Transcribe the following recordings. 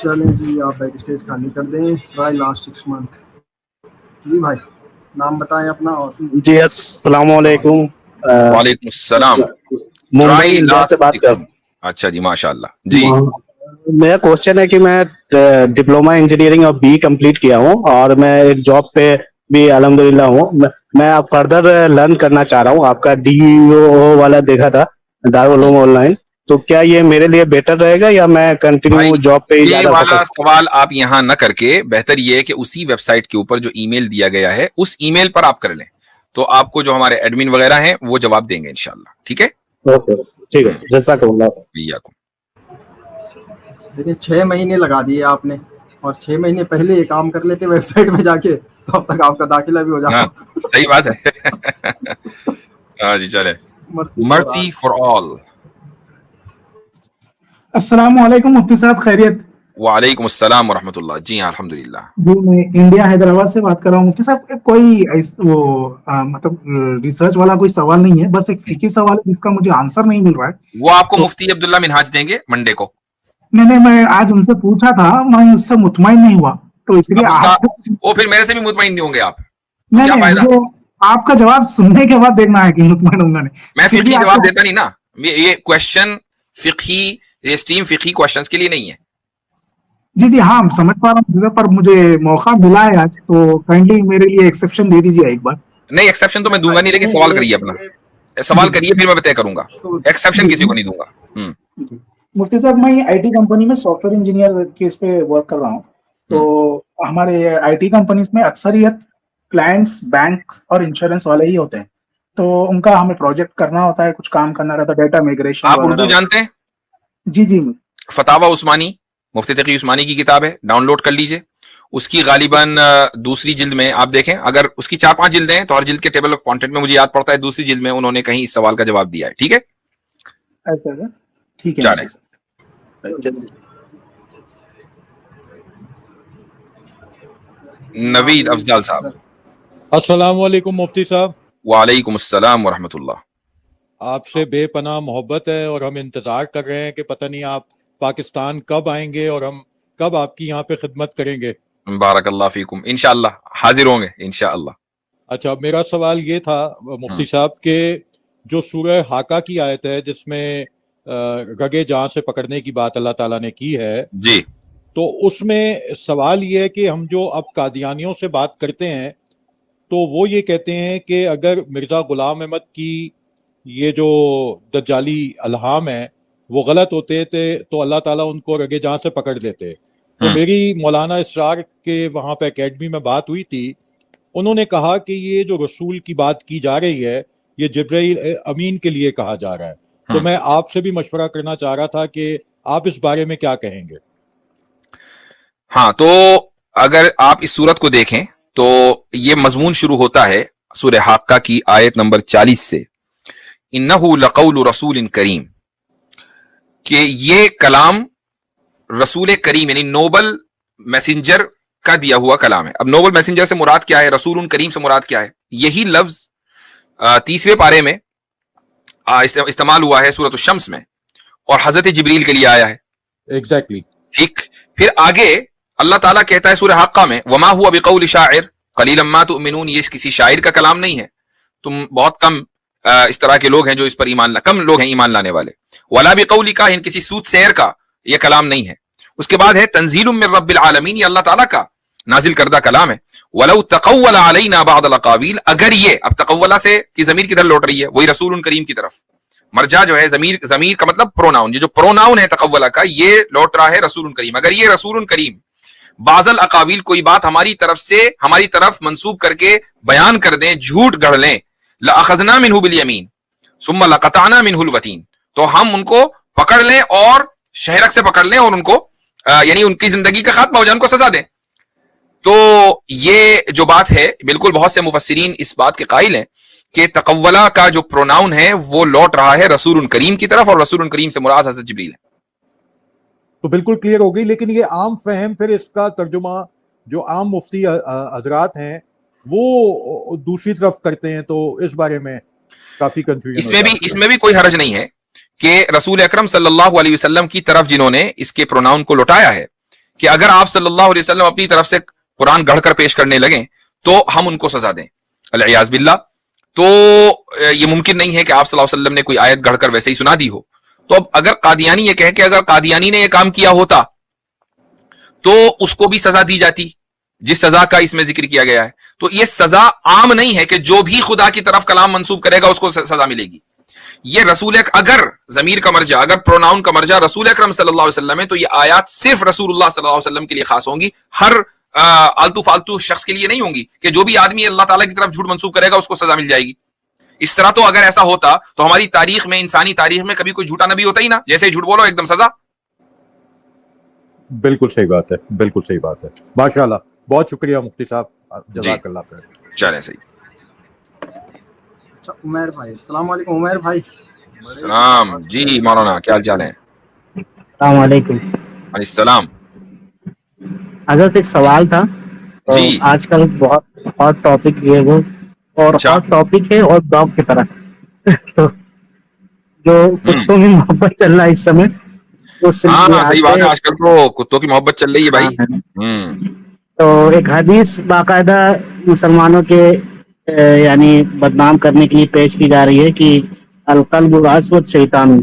چلیں جی آپ back stage خالی کر دیں. Try last 6 month. جی بھائی نام بتائیں اپنا. اور جی السلام علیکم. وعلیکم السلام. ممبئی انڈیا سے بات کر. اچھا جی ماشاء اللہ. جی میرا کوشچن ہے کہ میں ڈپلوما انجینئرنگ اور بی کمپلیٹ کیا ہوں اور میں ایک جاب پہ بھی الحمدللہ ہوں. میں اب فردر لرن کرنا چاہ رہا ہوں. آپ کا DOO والا دیکھا تھا دارالعلوم آن لائن, تو کیا یہ میرے لیے بیٹر رہے گا یا میں کنٹینیو جاب پہ ہی یہ زیادہ والا فوکس؟ سوال آپ یہاں نہ کر کے بہتر یہ ہے کہ اسی ویب سائٹ کے اوپر جو ای میل دیا گیا ہے اس ای میل پر آپ کر لیں, تو آپ کو جو ہمارے ایڈمن وغیرہ ہیں وہ جواب دیں گے انشاءاللہ. ٹھیک ہے, اوکے ٹھیک ہے, جزاک اللہ. دیکھیں 6 مہینے لگا دیے آپ نے, اور 6 مہینے پہلے یہ کام کر لیتے ویب سائٹ میں جا کے تو اب تک آپ کا داخلہ بھی ہو جاتا. صحیح بات ہے. ہاں جی چلے. مرسی فار آل. السلام علیکم مفتی صاحب, خیریت؟ وعلیکم السلام ورحمۃ اللہ. جی ہاں الحمدللہ. جی میں انڈیا حیدرآباد سے بات کر رہا ہوں. مفتی صاحب کوئی وہ مطلب ریسرچ والا کوئی سوال نہیں ہے, بس ایک فقہی سوال ہے جس کا مجھے آنسر نہیں مل رہا ہے. وہ آپ کو مفتی عبداللہ منہاج دیں گے منڈے کو. نہیں میں آج ان سے پوچھا تھا, میں اس سے مطمئن نہیں ہوا, تو اس لیے وہ پھر میرے سے بھی مطمئن نہیں ہوں گے آپ. نہیں مجھے آپ کا جواب سننے کے بعد دیکھنا ہے کہ مطمئن ہوں گا نہیں. میں فقہی جواب دیتا نہیں نا, یہ کوشچن فقہی اسٹریم فقہی کوشچنز کے لیے نہیں ہے. جی ہاں سمجھ پا رہا ہوں, پر مجھے موقع ملا ہے آج, تو کائنڈلی میرے لیے ایکسیپشن دے دیجیے ایک بار. نہیں ایکسیپشن تو میں دوں گا نہیں, لیکن سوال کریے اپنا سوال کریے پھر میں طے کروں گا. ایکسیپشن کسی کو نہیں دوں گا. مفتی صاحب میں آئی ٹی کمپنی میں سافٹ ویئر انجینئر کے اس پہ ورک کر رہا ہوں. تو ہمارے آئی ٹی کمپنیز میں اکثریت کلائنٹس بینکس اور انشورنس والے ہی ہوتے ہیں, تو ان کا ہمیں پروجیکٹ کرنا ہوتا ہے, کچھ کام کرنا رہتا ہے, ڈیٹا میگریشن. آپ اردو جانتے ہیں؟ جی فتاوی عثمانی مفتی تقی عثمانی کی کتاب ہے, ڈاؤن لوڈ کر لیجئے. اس کی غالباً دوسری جلد میں آپ دیکھیں, اگر اس کی 4-5 جلدیں ہیں تو ہر جلد کے ٹیبل آف کانٹینٹ میں مجھے یاد پڑتا ہے دوسری جلد میں انہوں نے کہیں اس سوال کا جواب دیا ہے. ٹھیک ہے, ٹھیک ہے. نوید افضل صاحب. السلام علیکم مفتی صاحب. وعلیکم السلام ورحمۃ اللہ. آپ سے بے پناہ محبت ہے اور ہم انتظار کر رہے ہیں کہ پتہ نہیں آپ پاکستان کب آئیں گے اور ہم کب آپ کی یہاں پہ خدمت کریں گے. بارک اللہ فیکم, انشاءاللہ حاضر ہوں گے انشاءاللہ. اچھا, میرا سوال یہ تھا مفتی صاحب کہ جو سورہ حاقہ کی آیت ہے جس میں رگے جاں سے پکڑنے کی بات اللہ تعالیٰ نے کی ہے, جی, تو اس میں سوال یہ ہے کہ ہم جو اب قادیانیوں سے بات کرتے ہیں تو وہ یہ کہتے ہیں کہ اگر مرزا غلام احمد کی یہ جو دجالی الہام ہیں وہ غلط ہوتے تھے تو اللہ تعالیٰ ان کو رگے جاں سے پکڑ لیتے. تو میری مولانا اسرار کے وہاں پہ اکیڈمی میں بات ہوئی تھی, انہوں نے کہا کہ یہ جو رسول کی بات کی جا رہی ہے یہ جبرائیل امین کے لیے کہا جا رہا ہے. تو میں آپ سے بھی مشورہ کرنا چاہ رہا تھا کہ آپ اس بارے میں کیا کہیں گے. ہاں, تو اگر آپ اس صورت کو دیکھیں تو یہ مضمون شروع ہوتا ہے سورہ حاقہ کی آیت نمبر 40 سے, انہ لقول رسول کریم, کہ یہ کلام رسول کریم یعنی نوبل میسنجر کا دیا ہوا کلام ہے. اب نوبل میسنجر سے مراد کیا ہے, رسول کریم سے مراد کیا ہے؟ یہی لفظ 30ویں پارے میں استعمال ہوا ہے سورۃ الشمس میں, اور حضرت جبریل کے لیے آیا ہے. ایگزیکٹلی ٹھیک, پھر آگے اللہ تعالیٰ کہتا ہے سورہ حاقہ میں, وما هو بقول شاعر قلیلا ما تؤمنون, یہ کسی شاعر کا کلام نہیں ہے, تم بہت کم اس طرح کے لوگ ہیں جو اس پر کم لوگ ہیں ایمان لانے والے. ولا بقول کاہن, کسی سوت سیر کا یہ کلام نہیں ہے. اس کے بعد ہے تنزیل من رب العالمین, یہ اللہ تعالیٰ کا نازل کردہ کلام ہے. ولو تقول علینا بعض الاقاویل, اگر یہ, اب تقولہ سے کی ضمیر کدھر لوٹ رہی ہے, وہی رسول کریم کی طرف. مرجع جو ہے ضمیر کا مطلب پروناؤن, یہ جو پروناؤن ہے تقولہ کا یہ لوٹ رہا ہے رسول کریم. اگر یہ رسول کریم بعض الاقاویل کوئی بات ہماری طرف منسوب کر کے بیان کر دیں, جھوٹ گڑھ لیں, لأخذنا منہ بالیمین ثم لقطعنا منہ الوتین, تو ہم ان کو پکڑ لیں اور شہرک سے پکڑ لیں اور ان کو یعنی ان کی زندگی کا خاتمہ ہو جائے, ان کو سزا دیں. تو یہ جو بات ہے بالکل بہت سے مفسرین اس بات کے قائل ہیں کہ تقولہ کا جو پروناؤن ہے وہ لوٹ رہا ہے رسول کریم کی طرف, اور رسول کریم سے مراد حضرت جبریل ہے. تو بالکل کلیئر ہو گئی, لیکن یہ عام فہم پھر اس کا ترجمہ جو عام مفتی حضرات ہیں وہ دوسری طرف کرتے ہیں, تو اس بارے میں کافی کنفیوژن. اس میں بھی کوئی حرج نہیں ہے کہ رسول اکرم صلی اللہ علیہ وسلم کی طرف جنہوں نے اس کے پروناؤن کو لوٹایا ہے, کہ اگر آپ صلی اللہ علیہ وسلم اپنی طرف سے قرآن گڑھ کر پیش کرنے لگیں تو ہم ان کو سزا دیں العیاذ باللہ. تو یہ ممکن نہیں ہے کہ آپ صلی اللہ علیہ وسلم نے کوئی آیت گڑھ کر ویسے ہی سنا دی ہو. تو اب اگر قادیانی یہ کہے کہ اگر قادیانی نے یہ کام کیا ہوتا تو اس کو بھی سزا دی جاتی جس سزا کا اس میں ذکر کیا گیا ہے. تو یہ سزا عام نہیں ہے کہ جو بھی خدا کی طرف کلام منسوب کرے گا اس کو سزا ملے گی. یہ رسول اگر ضمیر کا مرجع اگر پروناؤن کا مرجع رسول اکرم صلی اللہ علیہ وسلم ہے تو یہ آیات صرف رسول اللہ صلی اللہ علیہ وسلم کے لیے خاص ہوں گی, ہر آلتو فالتو شخص کے لیے نہیں ہوں گی کہ جو بھی آدمی اللہ تعالیٰ کی طرف جھوٹ منسوب کرے گا اس کو سزا مل جائے گی. اس طرح تو اگر ایسا ہوتا تو ہماری تاریخ میں, انسانی تاریخ میں کبھی کوئی جھوٹا نبی ہوتا ہی نا, جیسے جھوٹ بولو ایک دم سزا. بالکل صحیح بات ہے, بالکل صحیح بات ہے. ماشاءاللہ, بہت شکریہ مفتی صاحب, جزاک اللہ خیر. چلیں صحیح. اچھا عمیر بھائی, السلام علیکم عمیر بھائی. السلام جی مولانا, کیا حال چال ہے؟ السلام علیکم. علیہ السلام. حضرت ایک سوال تھا. جی. آج کل بہت ہاٹ ٹاپک یہ وہ, اور ہاٹ ٹاپک ہے اور ڈاگ کی طرح تو جو کتوں کی محبت چل رہا ہے اس سمے, ہاں صحیح بات ہے, آج کل تو کتوں کی محبت چل رہی ہے بھائی. تو ایک حدیث باقاعدہ مسلمانوں کے یعنی بدنام کرنے کے لیے پیش کی جا رہی ہے کہ القلب الاسود شیطان,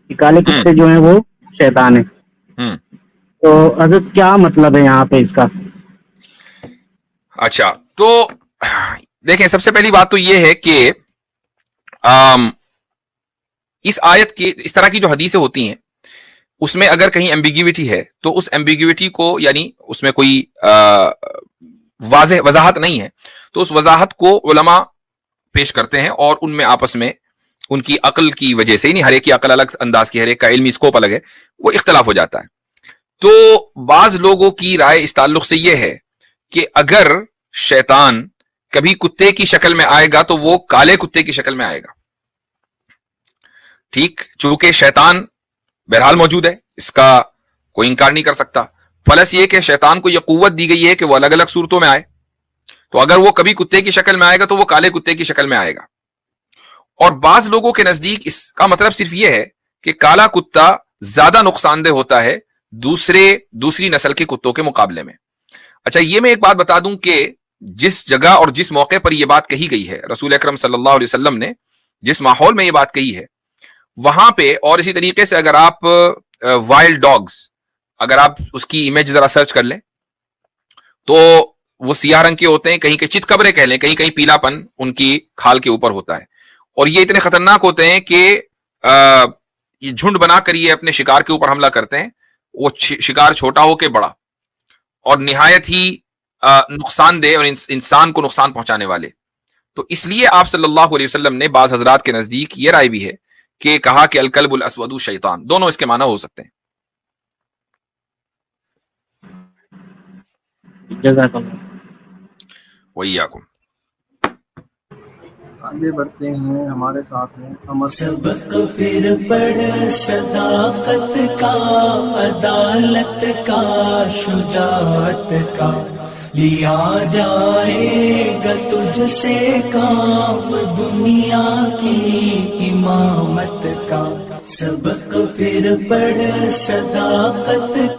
کالے کتے جو ہیں وہ شیطان ہیں. تو حضرت کیا مطلب ہے یہاں پہ اس کا؟ اچھا تو دیکھیں, سب سے پہلی بات تو یہ ہے کہ اس آیت کی اس طرح کی جو حدیثیں ہوتی ہیں اس میں اگر کہیں ایمبیگیوٹی ہے تو اس ایمبیگیوٹی کو, یعنی اس میں کوئی واضح وضاحت نہیں ہے, تو اس وضاحت کو علماء پیش کرتے ہیں اور ان میں آپس میں ان کی عقل کی وجہ سے, یعنی ہر ایک کی عقل الگ انداز کی, ہر ایک کا علمی اسکوپ الگ ہے, وہ اختلاف ہو جاتا ہے. تو بعض لوگوں کی رائے اس تعلق سے یہ ہے کہ اگر شیطان کبھی کتے کی شکل میں آئے گا تو وہ کالے کتے کی شکل میں آئے گا. ٹھیک, چونکہ شیطان بہرحال موجود ہے, اس کا کوئی انکار نہیں کر سکتا. پلس یہ کہ شیطان کو یہ قوت دی گئی ہے کہ وہ الگ الگ صورتوں میں آئے, تو اگر وہ کبھی کتے کی شکل میں آئے گا تو وہ کالے کتے کی شکل میں آئے گا. اور بعض لوگوں کے نزدیک اس کا مطلب صرف یہ ہے کہ کالا کتا زیادہ نقصان دہ ہوتا ہے دوسری نسل کے کتوں کے مقابلے میں. اچھا, یہ میں ایک بات بتا دوں کہ جس جگہ اور جس موقع پر یہ بات کہی گئی ہے, رسول اکرم صلی اللہ علیہ وسلم نے جس ماحول میں یہ بات کہی ہے وہاں پہ, اور اسی طریقے سے اگر آپ وائلڈ ڈاگز, اگر آپ اس کی امیج ذرا سرچ کر لیں تو وہ سیاہ رنگ کے ہوتے ہیں, کہیں کہ چت کبرے کہہ لیں, کہیں کہیں پیلا پن ان کی کھال کے اوپر ہوتا ہے, اور یہ اتنے خطرناک ہوتے ہیں کہ یہ جھنڈ بنا کر یہ اپنے شکار کے اوپر حملہ کرتے ہیں. وہ شکار چھوٹا ہو کے بڑا اور نہایت ہی نقصان دہ اور انسان کو نقصان پہنچانے والے. تو اس لیے آپ صلی اللہ علیہ وسلم نے بعض حضرات کے نزدیک یہ رائے بھی ہے کہ کہا کہ الکلب الاسود شیطان, دونوں اس کے معنی ہو سکتے ہیں. جزاک اللہ. وَإِيَّاكُمْ. آگے بڑھتے ہیں, ہمارے ساتھ ہیں امر. سبق پھر پڑھ صداقت کا, عدالت کا, شجاعت کا, لیا جائے گا تجھ سے کام دنیا کی امامت کا. سبق پھر پڑھ صداقت